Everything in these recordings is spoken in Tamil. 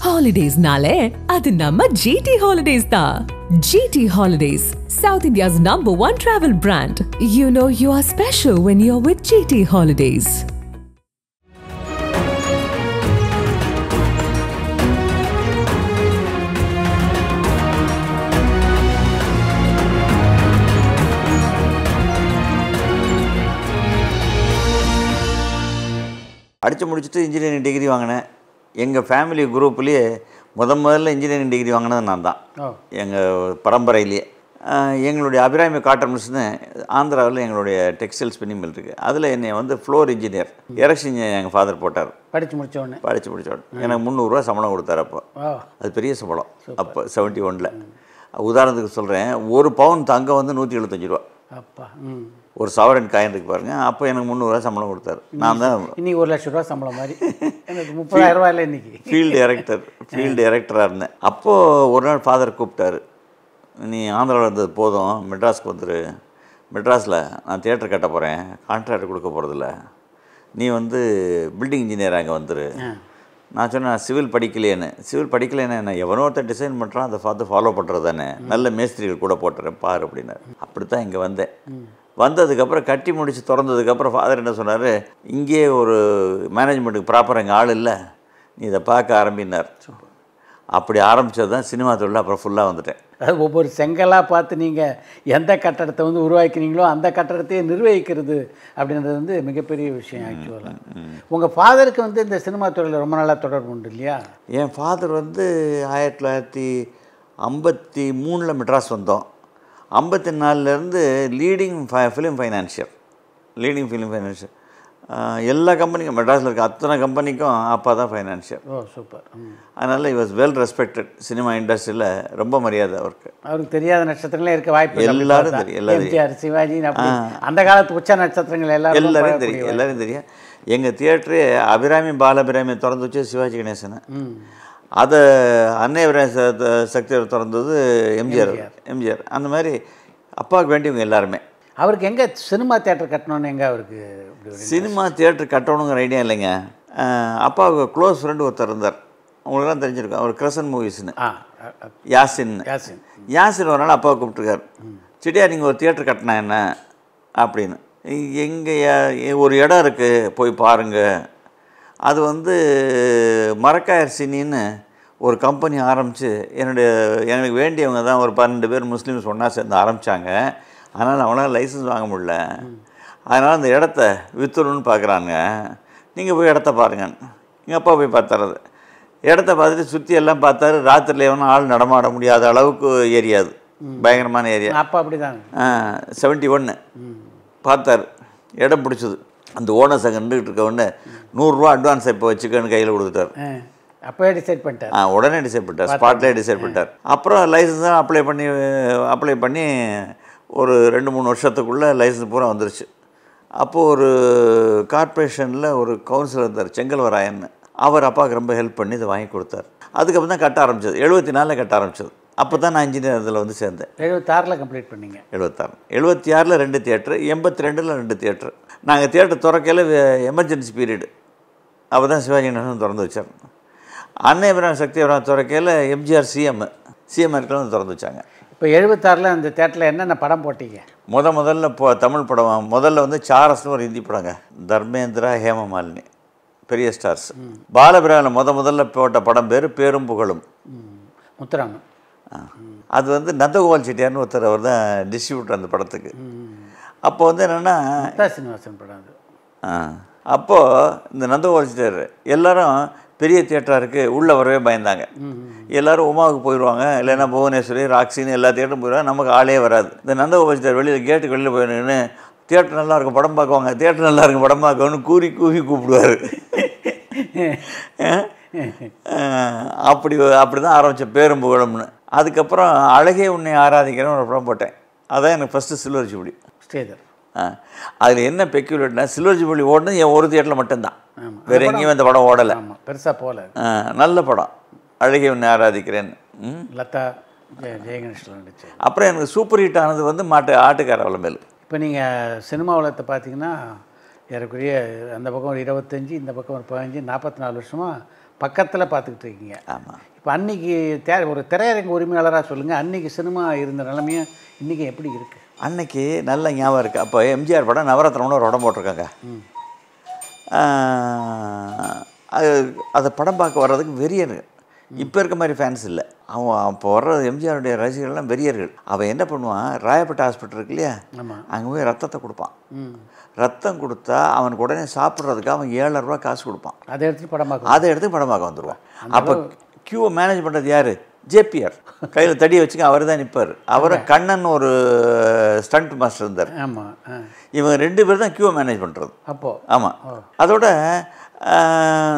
Holidays-nale, adu namma GT Holidays da. GT Holidays, South India's #1 travel brand. You know you are special when you're with GT Holidays. படித்து முடிச்சுட்டு இன்ஜினியரிங் டிகிரி வாங்கினேன். எங்கள் ஃபேமிலி குரூப்லேயே முதல்ல இன்ஜினியரிங் டிகிரி வாங்கினது நான் தான், எங்கள் பரம்பரையிலேயே. எங்களுடைய அபிராமி காட்டன் மில்ஸ்னு ஆந்திராவில் எங்களுடைய டெக்ஸ்டைல் ஸ்பின்னிங் மில் இருக்குது. அதில் என்னை வந்து ஃப்ளோர் இன்ஜினியர் எரெக்ஷன் எங்கள் ஃபாதர் போட்டார். படித்து முடித்தோடனே எனக்கு 300 ரூபா சம்பளம் கொடுத்தாரு. அப்போ அது பெரிய சம்பளம். அப்போ 71. உதாரணத்துக்கு சொல்கிறேன், ஒரு பவுன் தங்கம் வந்து 175 ரூபா. அப்பா, ஒரு சவரன் காயின் இருக்கு பாருங்க. அப்போ எனக்கு 300 ரூபா சம்பளம் கொடுத்தாரு. நான் தான் இன்னைக்கு 1 லட்சம் ரூபா சம்பளம் மாதிரி எனக்கு 30,000 ரூபாய் இல்லை. இன்னைக்கு ஃபீல்டு டைரக்டராக இருந்தேன். அப்போது ஒரு நாள் ஃபாதர் கூப்பிட்டாரு, நீ ஆந்திராவில் இருந்தது போதும், மெட்ராஸ்க்கு வந்துரு. மெட்ராஸில் நான் தியேட்டர் கட்ட போகிறேன், கான்ட்ராக்ட் கொடுக்க போகிறதில்ல, நீ வந்து பில்டிங் இன்ஜினியர் அங்கே வந்துரு. நான் சொன்னேன், நான் சிவில் படிக்கலைன்னு என்ன, எவனோ ஒருத்தர் டிசைன் பண்ணுறான், அதை பார்த்து ஃபாலோ பண்ணுறது தானே, நல்ல மேஸ்திரிகள் கூட போட்டுறேன் பாரு அப்படின்னாரு. அப்படி தான் இங்கே வந்தேன். வந்ததுக்கப்புறம் கட்டி முடித்து திறந்ததுக்கப்புறம் ஃபாதர் என்ன சொன்னார், இங்கேயே ஒரு மேனேஜ்மெண்ட்டுக்கு ப்ராப்பராக எங்கள் ஆள் இல்லை, நீ இதை பார்க்க ஆரம்பினார். அப்படி ஆரம்பித்தது தான் சினிமா தொழில். அப்புறம் ஃபுல்லாக வந்துட்டேன். அது ஒவ்வொரு செங்கலாக பார்த்து நீங்கள் எந்த கட்டடத்தை வந்து உருவாக்கினீங்களோ அந்த கட்டடத்தையே நிர்வகிக்கிறது அப்படின்றது வந்து மிகப்பெரிய விஷயம். ஆக்சுவலாக உங்கள் ஃபாதருக்கு வந்து இந்த சினிமா தொழில் ரொம்ப நாளாக தொடர்பு உண்டு இல்லையா? என் ஃபாதர் வந்து 1953 மெட்ராஸ் வந்தோம். 54லேருந்து லீடிங் ஃபிலிம் ஃபைனான்சியர் எல்லா கம்பெனிக்கும், மெட்ராஸில் இருக்க அத்தனை கம்பெனிக்கும் அப்பா தான் ஃபைனான்சியர். ஓ சூப்பர். அதனால் he was well respected. Cinema இண்டஸ்ட்ரியில் ரொம்ப மரியாதை அவருக்கு. அவருக்கு தெரியாத நட்சத்திரங்களே இருக்க வாய்ப்பு எல்லாரும் தெரியும். எம்ஜிஆர், சிவாஜி, அந்த காலத்து உச்ச நட்சத்திரங்கள் எல்லாரும் தெரியும். எங்கள் தியேட்டரே அபிராமி பாலபிராமி திறந்து வச்சு சிவாஜி கணேசன், அதை அன்னை சக்தியர் திறந்தது எம்ஜிஆர். அந்த மாதிரி அப்பாவுக்கு வேண்டியவங்க எல்லாருமே. அவருக்கு எங்கே சினிமா தியேட்டர் கட்டணும்னு எங்கே அவருக்கு சினிமா தியேட்டர் கட்டணுங்கிற ஐடியா இல்லைங்க. அப்பாவுக்கு க்ளோஸ் ஃப்ரெண்டு ஒருத்தர் இருந்தார், உங்களுக்குலாம் தெரிஞ்சிருக்கும், அவர் கிரசன் மூவிஸ்னு, யாசின் ஒரு நாள் அப்பாவை கூப்பிட்டுருக்கார். சிட்டியா நீங்கள் ஒரு தியேட்டர் கட்டினா என்ன அப்படின்னு, எங்கே ஒரு இடம் இருக்குது போய் பாருங்கள், அது வந்து மரக்காயர் சினின்னு ஒரு கம்பெனி ஆரம்பித்து எனக்கு வேண்டியவங்க தான் ஒரு 12 பேர் முஸ்லீம்ஸ் ஒன்றா சேர்ந்து ஆரம்பித்தாங்க. அதனால் அவனால் லைசன்ஸ் வாங்க முடியல, அதனால் அந்த இடத்த விற்றுணுன்னு பார்க்குறாங்க, நீங்கள் போய் இடத்த பாருங்க. எங்கள் அப்பா போய் பார்த்துறது, இடத்த பார்த்துட்டு சுற்றி எல்லாம் பார்த்தாரு. ராத்திரியில் எவனும் ஆள் நடமாட முடியாத அளவுக்கு ஏரியா, அது பயங்கரமான ஏரியா. அப்பா அப்படி தான் 71 பார்த்தார், இடம் பிடிச்சது. அந்த ஓனர் சங்க நின்றுக்கிட்டு இருக்க உடனே 100 ரூபா அட்வான்ஸ் இப்போ வச்சுக்கன்னு கையில் கொடுத்துட்டார். அப்போயே டிசைட் பண்ணிட்டார். உடனே டிசைட் பண்ணிட்டார், ஸ்பாட்லேயே டிசைட் பண்ணிட்டார். அப்புறம் லைசன்ஸாக அப்ளை பண்ணி ஒரு 2-3 வருஷத்துக்குள்ளே லைசன்ஸ் பூரா வந்துருச்சு. அப்போது ஒரு கார்ப்பரேஷனில் ஒரு கவுன்சிலர் இருந்தார், செங்கல்வராயன்னு, அவர் அப்பாவுக்கு ரொம்ப ஹெல்ப் பண்ணி இதை வாங்கி கொடுத்தார். அதுக்கப்புறம் தான் கட்ட ஆரம்பிச்சது. 74 கட்ட ஆரம்பிச்சது. அப்போ தான் நான் இன்ஜினியர் இதில் வந்து சேர்ந்தேன். 76 கம்ப்ளீட் பண்ணிங்க? 76 2 தியேட்டர், 82 2 தியேட்டர். நாங்கள் தியேட்டர் திறக்கையில் எமர்ஜென்சி பீரியடு, அப்போ தான் சிவாஜி கணேசன் திறந்து வச்சார். அன்னை சக்தி திறக்கையில் எம்ஜிஆர் சிஎம் இருக்கலாம் திறந்து வச்சாங்க. இப்போ 76 அந்த தேட்டரில் என்னென்ன படம் போட்டீங்க? முதல்ல தமிழ் படம் முதல்ல வந்து சாரஸ்னு ஒரு ஹிந்தி படங்க, தர்மேந்திரா, ஹேமமாலினி, பெரிய ஸ்டார்ஸ். பாலபிராமில் முதல்ல போட்ட படம் பேர் பேரும் புகழும், முத்துராமன். அது வந்து நந்தகோபால் செட்டியார்னு ஒருத்தர், அவர் தான் டிஸ்ட்ரிபியூட்டர் அந்த படத்துக்கு. அப்போ வந்து என்னென்னா சீனிவாசன் படம் அது. அப்போது இந்த நந்தகோபால் செட்டியார் எல்லாரும் பெரிய தியேட்டராக இருக்குது, உள்ளே வரவே பயந்தாங்க. எல்லோரும் உமாவுக்கு போயிடுவாங்க, இல்லைன்னா புவனேஸ்வரி, ராக்ஸின்னு எல்லா தியேட்டரும் போயிடுவாங்க, நமக்கு ஆளே வராது. இந்த நந்தகோபால் செட்டியார் வெளியில் கேட்டுக்கு வெளியில் போயிடுன்னு, தியேட்டர் நல்லா இருக்கும் படம் பார்க்குவாங்க, தியேட்டர் நல்லா இருக்கும் படம் பார்க்கணும்னு கூவி கூப்பிடுவார். அப்படி தான் ஆரம்பித்தேன் பேரும் புகழும்னு. அதுக்கப்புறம் அழகே உன்னை ஆராதிக்கிறேன்னு ஒரு படம் போட்டேன். அதான் எனக்கு ஃபஸ்ட்டு சில்வர் ஜூபிலி ஸ்டேஜர். அதில் என்ன பெக்யூலேட்னா, சில்வர் ஜூபிலி ஓடுனது என் ஒரு தியேட்டரில் மட்டும்தான், வேறு எங்கேயும் இந்த படம் ஓடலை. பெருசாக போகல. நல்ல படம் அழகே உன்னை ஆராதிக்கிறேன், லதா ஜெயகணேஷில் நடிச்சு. அப்புறம் எனக்கு சூப்பர் ஹிட் ஆனது வந்து ஆட்டுக்கார வளமேல். இப்போ நீங்கள் சினிமா உலகத்தை பார்த்தீங்கன்னா ஏறக்குறைய அந்த பக்கம் ஒரு 25, இந்த பக்கம் ஒரு 15, 44 வருஷமாக பக்கத்தில் பார்த்துக்கிட்டு இருக்கீங்க. ஆமாம். இப்போ அன்றைக்கி ஒரு திரையரங்கு உரிமையாளராக சொல்லுங்கள், அன்றைக்கி சினிமா இருந்த நிலைமையும் இன்றைக்கி எப்படி இருக்குது? அன்னைக்கு நல்ல ஞாபகம் இருக்குது. அப்போ எம்ஜிஆர் படம் நவரத்னம்னு ஒரு படம் போட்டிருக்காங்க. அது அதை படம் பார்க்க வர்றதுக்கு வெறியர்கள். இப்போ இருக்க மாதிரி ஃபேன்ஸ் இல்லை. அவன் அப்போ வர்ற எம்ஜிஆருடைய ரசிகர்கள்லாம் வெறியர்கள். அவன் என்ன பண்ணுவான், ராயப்பேட்டை ஹாஸ்பிட்டல் இருக்கு இல்லையா, அங்கே போய் ரத்தத்தை கொடுப்பான். ரத்தம் கொடுத்தா அவனுக்கு உடனே சாப்பிட்றதுக்கு அவன் 7,000 ரூபா காசு கொடுப்பான். அதை எடுத்து படம் பார்க்க வந்துடுவான். அப்போ கியூவை மேனேஜ் பண்ணுறது யார்? ஜேபிஆர். கையில் தடியை வச்சுக்க அவர் தான் நிற்பார். அவரை கண்ணன் ஒரு ஸ்டண்ட் மாஸ்டர் இருந்தார். ஆமாம். இவங்க 2 பேர் தான் கியூவை மேனேஜ் பண்ணுறது அப்போது. ஆமாம். அதோட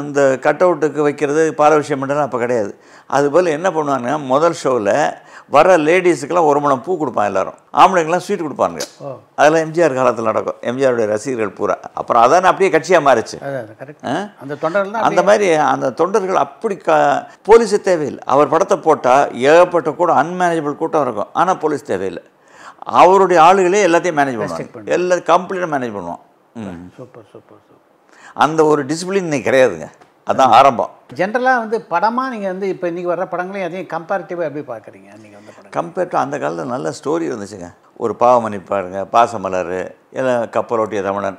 இந்த கட் அவுட்டுக்கு வைக்கிறது பால விஷயம் பண்ணுறது அப்போ கிடையாது. அதுபோல் என்ன பண்ணுவாங்க, முதல் ஷோவில் வர லேடிஸுக்கெல்லாம் 1 முழம் பூ கொடுப்பான் எல்லாரும். ஆம்பளைங்கெல்லாம் ஸ்வீட் கொடுப்பாங்க. அதெல்லாம் எம்ஜிஆர் காலத்தில் நடக்கும். எம்ஜிஆருடைய ரசிகர்கள் பூரா. அப்புறம் அதான அப்படியே கட்சியாக மாறிச்சு. அந்த மாதிரி அந்த தொண்டர்கள் அப்படி போலீஸே தேவையில்லை. அவர் படத்தை போட்டால் ஏகப்பட்ட கூட அன்மேனேஜபிள் கூட்டம் இருக்கும். ஆனால் போலீஸ் தேவையில்லை. அவருடைய ஆளுகளே எல்லாத்தையும் மேனேஜ் பண்ணுவாங்க. எல்லாத்தையும் கம்ப்ளீட்டாக மேனேஜ் பண்ணுவான். Super super super. அந்த ஒரு டிசிப்ளின் இன்னைக்கு கிடையாதுங்க. அதுதான் ஆரம்பம். ஜென்ரலாக படமாக நீங்கள் இப்போ இன்றைக்கி வர்ற படங்களையும் அதையும் கம்பேரிட்டிவாக எப்படி பார்க்குறீங்க? நீங்கள் படம் கம்பேர் டு அந்த காலத்தில் நல்ல ஸ்டோரி இருந்துச்சுங்க. ஒரு பாவமணி பாருங்க, பாசமலர், இல்லை கப்பலோட்டிய தமிழன்,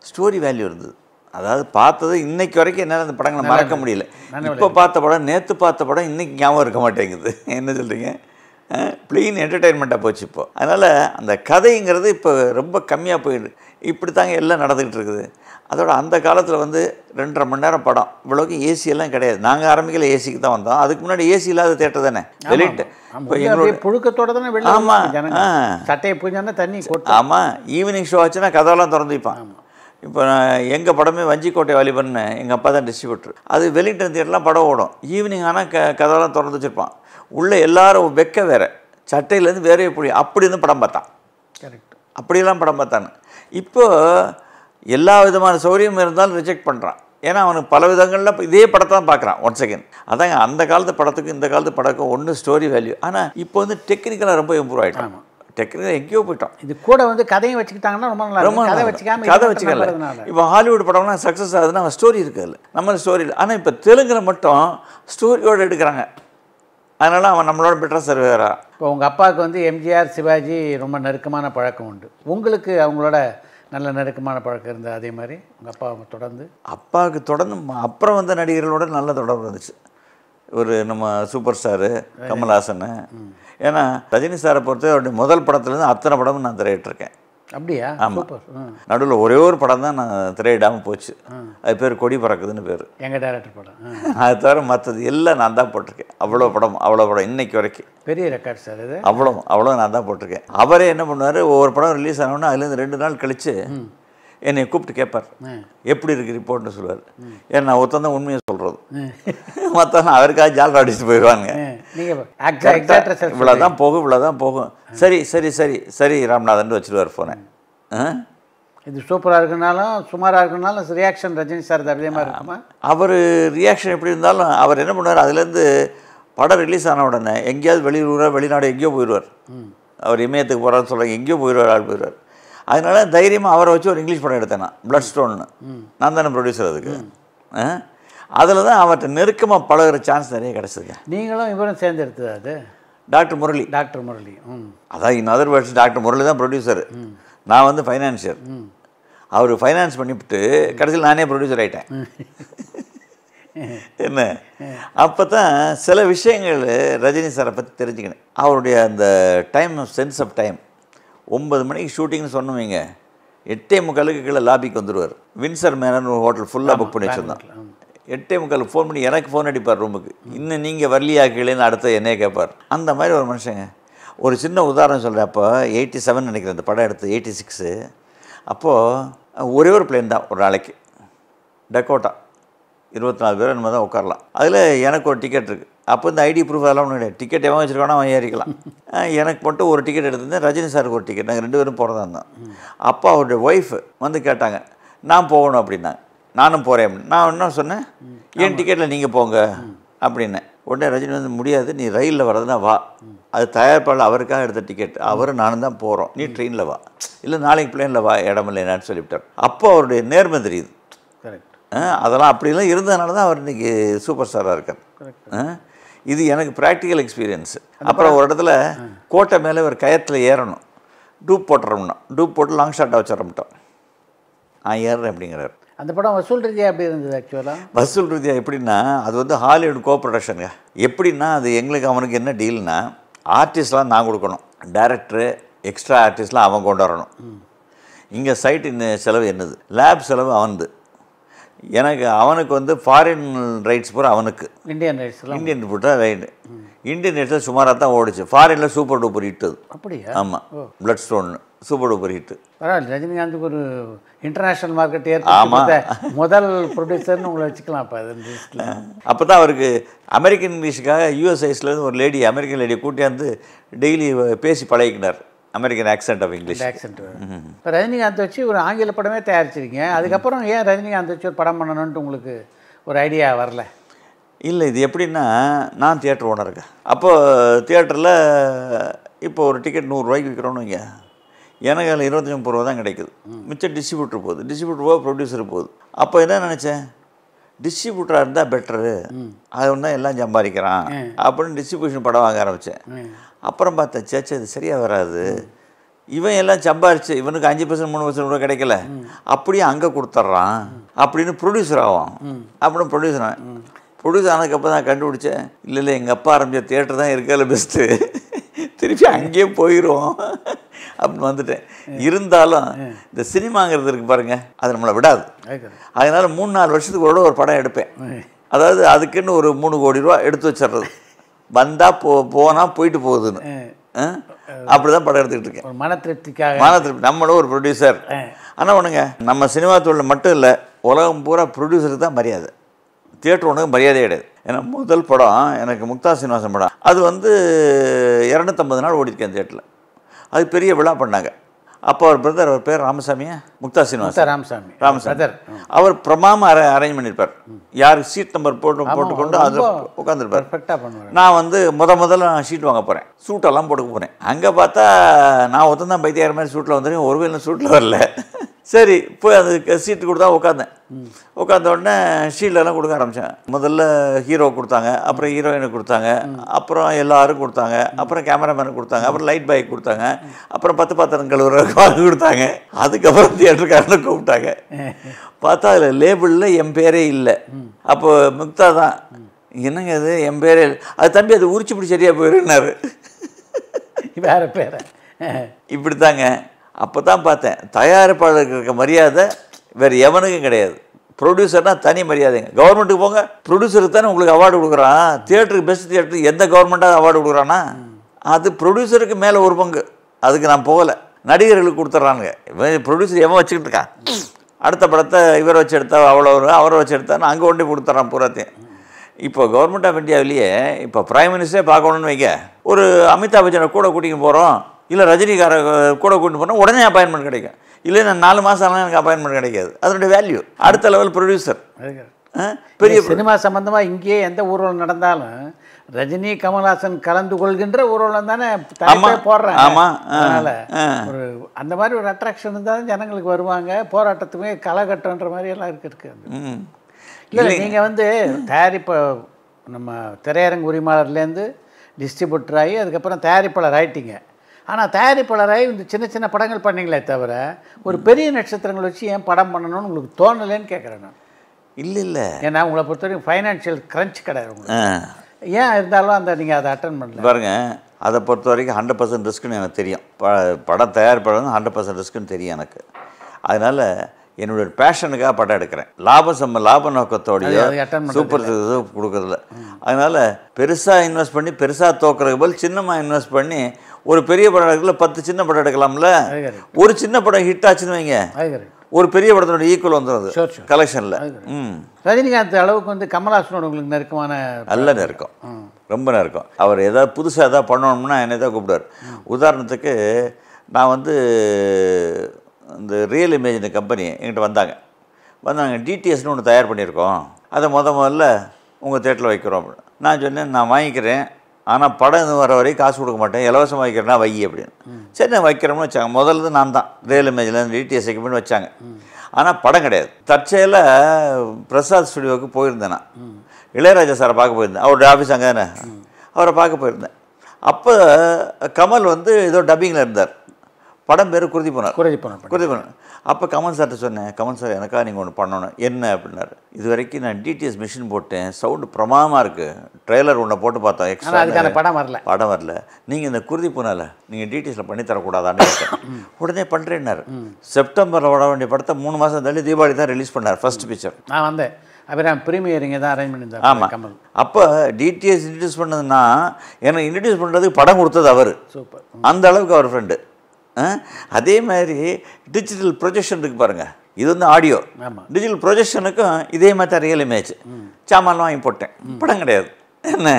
ஸ்டோரி வேல்யூ இருந்தது. அதாவது பார்த்தது இன்னைக்கு வரைக்கும் என்னால் அந்த படங்களை மறக்க முடியல. இப்போ பார்த்த படம், நேற்று பார்த்த படம் இன்றைக்கி ஞாபகம் இருக்க மாட்டேங்குது. என்ன சொல்கிறீங்க? ப்ளீன் என்டர்டெயின்மெண்ட்டாக போச்சு இப்போ. அதனால் அந்த கதைங்கிறது இப்போ ரொம்ப கம்மியாக போயிடுது. இப்படி தாங்க எல்லாம் நடந்துக்கிட்டு இருக்குது. அதோட அந்த காலத்தில் 2.5 மணி நேரம் படம், இவ்வளோக்கு ஏசியெல்லாம் கிடையாது. நாங்கள் ஆரம்பிக்கல ஏசிக்கு தான் வந்தோம். அதுக்கு முன்னாடி ஏசி இல்லாத தேட்டர் தானே வெளியிட்டு. இப்போ எங்களுடைய புழுக்கத்தோடு தானே வெளியே. ஆமாம். சட்டையை பூஜானா தண்ணி போட்டு. ஆமாம். ஈவினிங் ஷோ ஆச்சுன்னா கதவெல்லாம் திறந்துப்பான். இப்போ எங்கள் படமே வஞ்சிக்கோட்டை வாலிபன்னு எங்கள் அப்பா தான் டிஸ்ட்ரிபியூட்டர். அது வெலிங்டன் தியேட்டர்லாம் படம் ஓடும். ஈவினிங் ஆனால் கதவெல்லாம் திறந்து வச்சுருப்பான். உள்ளே எல்லாரும் வெக்க வேறு, சட்டையிலேருந்து வேறே அப்படி இருந்து படம் பார்த்தான். கரெக்ட். அப்படியெல்லாம் படம் பார்த்தானு. இப்போ எல்லா விதமான சௌகரியமும் இருந்தாலும் ரிஜெக்ட் பண்ணுறான். ஏன்னா அவனுக்கு பல விதங்களில் இதே படத்தை தான் பார்க்குறான். 1 செகண்ட். அதாங்க அந்த காலத்து படத்துக்கும் இந்த காலத்து படத்துக்கும் ஒன்று ஸ்டோரி வேல்யூ. ஆனால் இப்போ டெக்னிக்கலாக ரொம்ப இம்ப்ரூவ் ஆகிட்டான். டெக்னிக்கலாக எங்கேயோ போயிட்டோம். இது கூட கதையும் வச்சுக்கிட்டாங்கன்னா ரொம்ப நல்லா இருக்கும். கதை வச்சுக்கல. இப்போ ஹாலிவுட் படம்லாம் சக்ஸஸ் ஆகுதுன்னா அவன் ஸ்டோரி இருக்காது, நம்ம ஸ்டோரி இல்லை. ஆனால் இப்போ தெலுங்கில் மட்டும் ஸ்டோரியோடு எடுக்கிறாங்க. அதனால் அவன் நம்மளோட பெட்டராக சர்வேரா. இப்போ உங்கள் அப்பாவுக்கு எம்ஜிஆர், சிவாஜி ரொம்ப நெருக்கமான பழக்கம் உண்டு. உங்களுக்கு அவங்களோட நல்ல நெருக்கமான பழக்கம் இருந்தது அதே மாதிரி உங்கள் அப்பாவுக்கு தொடர்ந்து அப்புறம் நடிகர்களோட நல்ல தொடர்பு இருந்துச்சு. ஒரு நம்ம சூப்பர் ஸ்டாரு கமல்ஹாசன். ஏன்னா ரஜினி சாரை பொறுத்த அவருடைய முதல் படத்துலேருந்து அத்தனை படமும் நான் திரையிட்டிருக்கேன். அப்படியா? ஆமாம். நடுவில் ஒரே ஒரு படம் தான் நான் திரையிடாமல் போச்சு. அது பேர் கொடி பறக்குதுன்னு பேர். எங்கள் டேரக்டர் படம். அது தவிர மற்றது எல்லாம் நான் தான் போட்டிருக்கேன். அவ்வளோ படம் இன்னைக்கு வரைக்கும் பெரிய ரெக்கார்ட் சார் இது. அவ்வளோ நான் தான் போட்டிருக்கேன். அவரே என்ன பண்ணுவார், ஒவ்வொரு படம் ரிலீஸ் ஆனோன்னா அதுலேருந்து 2 நாள் கழித்து என்னை கூப்பிட்டு கேட்பார், எப்படி இருக்குது ரிப்போர்ட்னு சொல்லுவார். ஏன்னா நான் ஒருத்தன் தான் உண்மையை சொல்கிறது, மற்றவங்க அவருக்காக ஜால் அடிச்சுட்டு போயிடுவாங்க. இவ்வளோதான் போகும். சரி ராம்நாதன் வச்சுருவார் ஃபோனை. இது சூப்பராக இருக்குனாலும் சுமாராக இருக்குனாலும் ரியாக்ஷன் ரஜினி சார் அதே மாதிரி இருக்குமா? அவர் ரியாக்ஷன் எப்படி இருந்தாலும் அவர் என்ன பண்ணுவார், அதுலேருந்து படம் ரிலீஸ் ஆன உடனே எங்கேயாவது வெளிநாடு எங்கேயோ போயிடுவார். அவர் இமயத்துக்கு போகிறான்னு சொல்கிறாங்க, எங்கேயோ போயிடுவார். அதனால தைரியமாக அவரை வச்சு ஒரு இங்கிலீஷ் படம் எடுத்தேன் நான், பிளட் ஸ்டோன்னு. நான் தானே ப்ரொடியூசர் அதுக்கு. அதில் தான் அவர்கிட்ட நெருக்கமாக பழகிற சான்ஸ் நிறைய கிடச்சிதுங்க. நீங்களும் இவரும் சேர்ந்து எடுத்தது அது? டாக்டர் முரளி. அதான் in other words doctor Murali தான் ப்ரொடியூசர், நான் ஃபைனான்சியர். அவர் ஃபைனான்ஸ் பண்ணிவிட்டு கடைசியில் நானே ப்ரொடியூசர் ஆகிட்டேன். என்ன அப்போ தான் சில விஷயங்கள் ரஜினி சாரை பற்றி தெரிஞ்சுக்கினேன். அவருடைய அந்த சென்ஸ் ஆஃப் டைம். 9 மணிக்கு ஷூட்டிங்னு சொன்னவங்க 8:45 கீழே லாபிக்கு வந்துடுவார். வின்சர் மேனன் ஒரு ஹோட்டல் ஃபுல்லாக புக் பண்ணி வச்சுருந்தான். 8:45 ஃபோன் பண்ணி எனக்கு ஃபோன் அடிப்பார் ரூமுக்கு, இன்னும் நீங்கள் வரலியா கீழேன்னு அடுத்த என்னையே கேட்பார். அந்த மாதிரி ஒரு மனுஷங்க. ஒரு சின்ன உதாரணம் சொல்கிறேன். அப்போ 87 நினைக்கிறேன் அந்த படம் எடுத்து, 86. அப்போது ஒரே ஒரு பிளேன் தான் ஒரு நாளைக்கு, டக்கோட்டா. 24 பேர் நம்ம தான் உட்காரலாம். அதில் எனக்கு ஒரு டிக்கெட் இருக்குது. அப்போ இந்த ஐடி ப்ரூஃப் அதெல்லாம் ஒன்றும் கிடையாது. டிக்கெட் எவன் வச்சுருக்கானோ அவன் ஏறிக்கலாம். எனக்கு மட்டும் ஒரு டிக்கெட் எடுத்திருந்தேன், ரஜினி சாருக்கு ஒரு டிக்கெட். நாங்கள் 2 பேரும் போகிறதா இருந்தோம். அப்போ அவருடைய ஒய்ஃபு கேட்டாங்க, நான் போகணும் அப்படின்னாங்க. நானும் போகிறேன் அப்படின்னு. நான் என்ன சொன்னேன், என் டிக்கெட்டில் நீங்கள் போங்க அப்படின்னேன். உடனே ரஜினி முடியாது, நீ ரயிலில் வர்றதுனா வா, அது தயாரிப்பாளர் அவருக்காக எடுத்த டிக்கெட், அவரும் நானும் தான் போகிறோம், நீ ட்ரெயினில் வா, இல்லை நாளைக்கு பிளேனில் வா, இடமில்லை என்னான்னு சொல்லிவிட்டார். அப்போ அவருடைய நேர்மை தெரியுது. கரெக்ட். அதெல்லாம் அப்படிலாம் இருந்ததுனால தான் அவர் இன்றைக்கி சூப்பர் ஸ்டாராக இருக்கார். இது எனக்கு ப்ராக்டிக்கல் எக்ஸ்பீரியன்ஸ். அப்புறம் ஒரு இடத்துல கோட்டை மேலே ஒரு கயத்தில் ஏறணும், டூப் போட்டுறோம்னா, டூப் போட்டு லாங் ஷாட்டாக வச்சிடறோம்ட்டோம். ஏறுறேன் அப்படிங்கிறார். அந்த படம் வசூல் ரீதியாக எப்படி இருந்தது? ஆக்சுவலாக வசூல் ரீதியாக எப்படின்னா, அது வந்து ஹாலிவுட் கோ ப்ரொடக்ஷனுங்க. எப்படின்னா அது எங்களுக்கு அவனுக்கு என்ன டீல்னா, ஆர்டிஸ்ட்லாம் நான் கொடுக்கணும், டைரக்டரு எக்ஸ்ட்ரா ஆர்டிஸ்ட்லாம் அவன் கொண்டு வரணும். இங்கே சைட் செலவு என்னது, லேப் செலவு அவனுது. எனக்கு அவனுக்கு வந்து ஃபாரின் ரைட்ஸ் பூரா அவனுக்கு, இந்தியன் ரைட்ஸ் இந்தியன் போட்டா ரைட்டு. இந்தியன் ரைட்ஸில் சுமாராக தான் ஓடிச்சு. ஃபாரினில் சூப்பர் டூப்பர் ஹிட்டு. அப்படியா? ஆமாம், blood stone super duper hit. பரவாயில்ல, ரஜினிகாந்துக்கு ஒரு இன்டர்நேஷ்னல் மார்க்கெட் ஏற்படுத்த முதல் ப்ரொடியூசர்னு உங்களை வச்சுக்கலாம். அப்போ அது லிஸ்ட்டில் அப்போ தான் அவருக்கு அமெரிக்கன் இங்கிலீஷுக்காக யூஎஸ்ஐஸ்லேருந்து ஒரு லேடி, அமெரிக்கன் லேடியை கூட்டியாந்து டெய்லி பேசி பழகினார், American accent of English accent. இப்போ ரஜினிகாந்த் வச்சு ஒரு ஆங்கில படமே தயாரிச்சிருக்கீங்க. அதுக்கப்புறம் ஏன் ரஜினிகாந்த் வச்சு ஒரு படம் பண்ணணுன்ட்டு உங்களுக்கு ஒரு ஐடியா வரல? இல்லை, இது எப்படின்னா, நான் தியேட்டர் ஓனருங்க. அப்போது தியேட்டரில் இப்போ ஒரு டிக்கெட் 100 ரூபாய்க்கு விற்கிறோன்னு வைங்க, எனக்கு அதில் 25-30 ரூபா தான் கிடைக்குது. மிச்சம் டிஸ்ட்ரிபியூட்டர் போகுது, டிஸ்ட்ரிபியூட்டர் போக ப்ரொடியூசர் போகுது. அப்போ என்ன நினச்சேன், டிஸ்ட்ரிபியூட்டராக இருந்தால் பெட்டரு, அது ஒன்று தான் எல்லாம் சம்பாதிக்கிறான் அப்படின்னு டிஸ்ட்ரிபியூஷன் படம் வாங்க ஆரம்பித்தேன். அப்புறம் பார்த்தேன், சேச்சா இது சரியாக வராது, இவன் எல்லாம் சம்பாரிச்சு இவனுக்கு 5% 3% கூட கிடைக்கல, அப்படியே அங்கே கொடுத்துட்றான் அப்படின்னு ப்ரொடியூசர் ஆகும். அப்படின்னு ப்ரொடியூசர் ஆனதுக்கப்புறம் தான் கண்டுபிடிச்சேன், இல்லை எங்கள் அப்பா ஆரம்பித்த தியேட்டர் தான் இருக்கிறதுல பெஸ்ட்டு, திருப்பி அங்கேயே போயிடும் அப்படின்னு வந்துட்டேன். இருந்தாலும் இந்த சினிமாங்கிறது இருக்குது பாருங்கள், அது நம்மளை விடாது. அதனால் 3-4 வருஷத்துக்கு ஒரு படம் எடுப்பேன். அதாவது அதுக்குன்னு ஒரு 3 கோடி ரூபா எடுத்து வச்சிடுறது, வந்தால் போனால் போயிட்டு போகுதுன்னு. அப்படி தான் படம் எடுத்துக்கிட்டு இருக்கேன், மன திருப்தி. நம்மளும் ஒரு ப்ரொடியூசர். ஆனால் ஒன்றுங்க, நம்ம சினிமா தொழில் மட்டும் இல்லை, உலகம் பூரா ப்ரொடியூசருக்கு தான் மரியாதை, தியேட்டர் ஒன்றுக்கு மரியாதையே கிடையாது. ஏன்னா முதல் படம் எனக்கு முக்தா சீனிவாசன் படம், அது வந்து 250 நாள் ஓடிருக்கேன் தியேட்டரில். அது பெரிய விழா பண்ணாங்க. அப்போ அவர் பிரதர், அவர் பேர் ராமசாமியா, முக்தா சீனிவாசன் ராமசாமி, அவர் பிரமாம அரேஞ்ச் பண்ணியிருப்பார். யாருக்கு சீட் நம்பர் போட்டுக்கொண்டு அது உட்காந்துருப்பார். நான் வந்து முதல்ல நான் ஷீட் வாங்க போகிறேன், சூட்டெல்லாம் போட்டுக்க போகிறேன். அங்கே பார்த்தா நான் ஒருத்தன் தான் பைத்தியார் மாதிரி சூட்டில் வந்துருக்கேன், ஒருவேளை சூட்டில் வரல. சரி, போய் அதுக்கு சீட்டு கொடுத்தா உட்காந்தேன். உட்காந்த உடனே ஷீல்டெல்லாம் கொடுக்க ஆரம்பித்தேன். முதல்ல ஹீரோ கொடுத்தாங்க, அப்புறம் ஹீரோயினுக்கு கொடுத்தாங்க, அப்புறம் எல்லாரும் கொடுத்தாங்க, அப்புறம் கேமராமேனுக்கு கொடுத்தாங்க, அப்புறம் லைட் பாய்க்கு கொடுத்தாங்க, அப்புறம் 10 பாத்திரம் கழுவுறதுக்கு கொடுத்தாங்க. அதுக்கப்புறம் தியேட்டருக்காரனை கூப்பிட்டாங்க. பார்த்தா அதில் லேபிளில் என் பேரே இல்லை. அப்போ முக்தா தான், என்னங்க அது என் பேரே இல்லை, அது தம்பி அது உரிச்சு பிடி சரியாக போயிருந்தாரு, வேற பேரை இப்படி தாங்க. அப்போ தான் பார்த்தேன், தயாரிப்பாளருக்கு இருக்க மரியாதை வேறு எவனுக்கும் கிடையாது. ப்ரொடியூசர்னால் தனி மரியாதைங்க. கவர்மெண்ட்டுக்கு போங்க, ப்ரொடியூசருக்கு தானே உங்களுக்கு அவார்டு கொடுக்குறான். தியேட்டருக்கு பெஸ்ட் தியேட்டருக்கு எந்த கவர்மெண்ட்டாக அவார்டு கொடுக்குறான்னா அது ப்ரொடியூசருக்கு மேலே ஒரு பங்கு. அதுக்கு நான் போகலை, நடிகர்களுக்கு கொடுத்துட்றானுங்க. இவன் ப்ரொடியூசர் எவன் வச்சுக்கிட்டு இருக்கான், அடுத்த படத்தை இவரை வச்சு எடுத்தா அவ்வளோ வரும், அவரை வச்சு எடுத்தான்னு அங்கே கொண்டு கொடுத்துட்றான் பூராத்தையும். இப்போ கவர்மெண்ட் ஆஃப் இந்தியாவிலேயே இப்போ பிரைம் மினிஸ்டரே பார்க்கணுன்னு வைக்க, ஒரு அமிதாப் பச்சனை கூட கூட்டிகிட்டு போகிறோம், இல்லை ரஜினிகார கூட கூட்டிட்டு போனால் உடனே அப்பாயின்மெண்ட் கிடைக்கும். இல்லை நான் 4 மாதம் ஆனால் எனக்கு அப்பாயின்மெண்ட் கிடைக்காது. அதனுடைய வேல்யூ அடுத்த லெவல் ப்ரொடியூசர். பெரிய சினிமா சம்பந்தமாக இங்கேயே எந்த ஊர்வலம் நடந்தாலும் ரஜினி கமல்ஹாசன் கலந்து கொள்கின்ற ஊர்வலம் தானே போடுறாங்க. அதனால் ஒரு அந்த மாதிரி ஒரு அட்ராக்ஷன் இருந்தால் தான் ஜனங்களுக்கு வருவாங்க. போராட்டத்துக்குமே களைகட்டுன்ற மாதிரி எல்லாம் இருக்கு. இல்லை நீங்கள் வந்து தயாரிப்பு நம்ம திரையரங்கு உரிமையாளர்லேருந்து டிஸ்ட்ரிபியூட்டர் ஆகி அதுக்கப்புறம் தயாரிப்பாளர் ஆகிட்டீங்க. ஆனால் தயாரிப்பாளராகி இந்த சின்ன சின்ன படங்கள் பண்ணீங்களே தவிர ஒரு பெரிய நட்சத்திரங்கள் வச்சு ஏன் படம் பண்ணணும்னு உங்களுக்கு தோணலைன்னு கேட்குறேன் நான். இல்லை ஏன்னா உங்களை பொறுத்த வரைக்கும் ஃபைனான்ஷியல் கிரன்ச் கிடையாது உங்களுக்கு. ஏன் இருந்தாலும் அந்த நீங்கள் அதை அட்டன் பண்ணல பாருங்க. அதை பொறுத்த வரைக்கும் 100% ரிஸ்க்குன்னு எனக்கு தெரியும். படம் தயாரிப்பாளர் 100% ரிஸ்க்குன்னு தெரியும் எனக்கு. அதனால் என்னுடைய பேஷனுக்காக படம் எடுக்கிறேன். லாப நோக்கத்தோடைய சூப்பர் கொடுக்குறதில்ல. அதனால் பெருசாக இன்வெஸ்ட் பண்ணி பெருசாக தோக்குறதுக்கு பதில் சின்னமாக இன்வெஸ்ட் பண்ணி ஒரு பெரிய படம் எடுக்கல 10 சின்ன படம் எடுக்கலாம்ல. ஒரு சின்ன படம் ஹிட் ஆச்சுன்னு வைங்க, ஒரு பெரிய படத்தோட ஈக்குவல் வந்துடுது கலெக்ஷனில். ரஜினிகாந்த் அளவுக்கு வந்து கமல்ஹாசனோட உங்களுக்கு நெருக்கமான நல்ல நெருக்கம், ரொம்ப நெருக்கம். அவர் ஏதாவது புதுசாக எதாவது பண்ணணும்னா என்னை தான் கூப்பிடுவார். உதாரணத்துக்கு நான் வந்து இந்த ரியல் இமேஜ் கம்பெனி என்கிட்ட வந்தாங்க. டிடிஎஸ்னு ஒன்று தயார் பண்ணியிருக்கோம், அதை முதல்ல உங்கள் தேட்டரில் வைக்கிறோம். நான் சொன்னேன், நான் வாங்கிக்கிறேன், ஆனால் படம் இது வர வரைக்கும் காசு கொடுக்க மாட்டேன், இலவசமாக வைக்கிறேன்னா வை அப்படின்னு. சரி நான் வைக்கிறோம்னு வச்சாங்க. முதல்ல நான் தான் ரியல் இமேஜில் டிடிஎஸ் எக்யூப்மெண்ட் வச்சாங்க. ஆனால் படம் கிடையாது. தற்செயலாக பிரசாத் ஸ்டுடியோவுக்கு போயிருந்தேன். நான் இளையராஜா சாரை பார்க்க போயிருந்தேன். அவருடைய ஆஃபீஸ் அங்கே தானே, அவரை பார்க்க போயிருந்தேன். அப்போ கமல் வந்து ஏதோ டப்பிங்கில் இருந்தார். படம் பேர் குருதி போனார். அப்போ கமல் சார்கிட்ட சொன்னேன், கமல் சார் எனக்காக நீங்கள் ஒன்று பண்ணணும். என்ன அப்படின்னாரு. இது வரைக்கும் நான் டிடிஎஸ் மிஷின் போட்டேன், சவுண்டு பிரமாதமாக இருக்குது, ட்ரெய்லர் ஒன்றை போட்டு பார்த்தோம், எக்ஸ்ட்ரா படம் வரல, நீங்கள் இந்த குருதி போனால நீங்கள் டிடிஎஸில் பண்ணி தரக்கூடாதான்னு உடனே பண்ணுறேன்னாரு. செப்டம்பரில் வர வேண்டிய படத்தை 3 மாதம் தள்ளி தீபாவளி தான் ரிலீஸ் பண்ணார் ஃபர்ஸ்ட் பிக்சர். நான் வந்தேன் அப்புறம் ப்ரீமியரிங்க தான் அரேஞ்ச் பண்ணியிருந்தார். ஆமாம். அப்போ டிடிஎஸ் இன்ட்ரடியூஸ் பண்ணதுன்னா எனக்கு இன்ட்ரடியூஸ் பண்ணுறதுக்கு படம் கொடுத்தது அவர். சூப்பர். அந்த அளவுக்கு அவர் ஃப்ரெண்டு. அதே மாதிரி டிஜிட்டல் ப்ரொஜெக்ஷன் இருக்குது பாருங்கள், இது வந்து ஆடியோ. டிஜிட்டல் ப்ரொஜெக்ஷனுக்கும் இதே மாதிரி தான் ரியல் இமேஜ். சாமான்லாம் வாங்கி போட்டேன், படம் கிடையாது என்ன.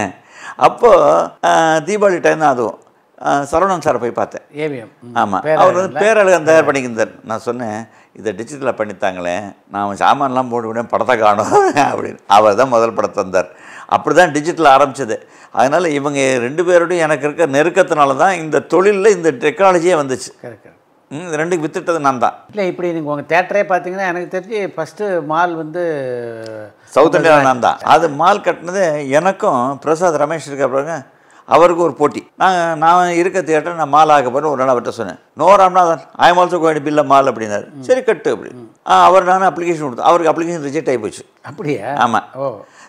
அப்போது தீபாவளி டைம் தான். அதுவும் சரவணன் சாரை போய் பார்த்தேன். ஏவிஎம். ஆமாம், அவர் வந்து பேரழகன் தயார் பண்ணிக்கிருந்தார். நான் சொன்னேன் இதை டிஜிட்டலாக பண்ணித்தாங்களே, நான் சாமான்லாம் போட்டு விட படத்தை காணும் அப்படின்னு. அவர் தான் முதல் படத்தை தந்தார். அப்படி தான் டிஜிட்டல் ஆரம்பித்தது. அதனால் இவங்க 2 பேரோடையும் எனக்கு இருக்க நெருக்கத்தினால தான் இந்த தொழிலில் இந்த டெக்னாலஜியே வந்துச்சு. கரெக்ட். இது 2க்கு வித்துட்டது நான் தான். இல்லை இப்படி நீங்கள் உங்கள் தேட்டரே பார்த்தீங்கன்னா எனக்கு தெரிஞ்சு ஃபஸ்ட்டு மால் வந்து சவுத் இந்தியாவில் நான் தான். அது மால் கட்டினது எனக்கும் பிரசாத் ரமேஷ் இருக்க பாருங்க, அவருக்கு ஒரு போட்டி. நான் இருக்க தியேட்டர் நான் மால் ஆக போகிறேன். ஒரு நாள் அவர்கிட்ட சொன்னேன், no Ramnathan I am also going to பில்ல மால் அப்படின்னாரு. சரி கட்டு அப்படி. அவர் நான் அப்ளிகேஷன் கொடுத்தேன். அவருக்கு அப்ளிகேஷன் ரிஜெக்ட் ஆகி போச்சு. அப்படியா? ஆமாம். ஓ,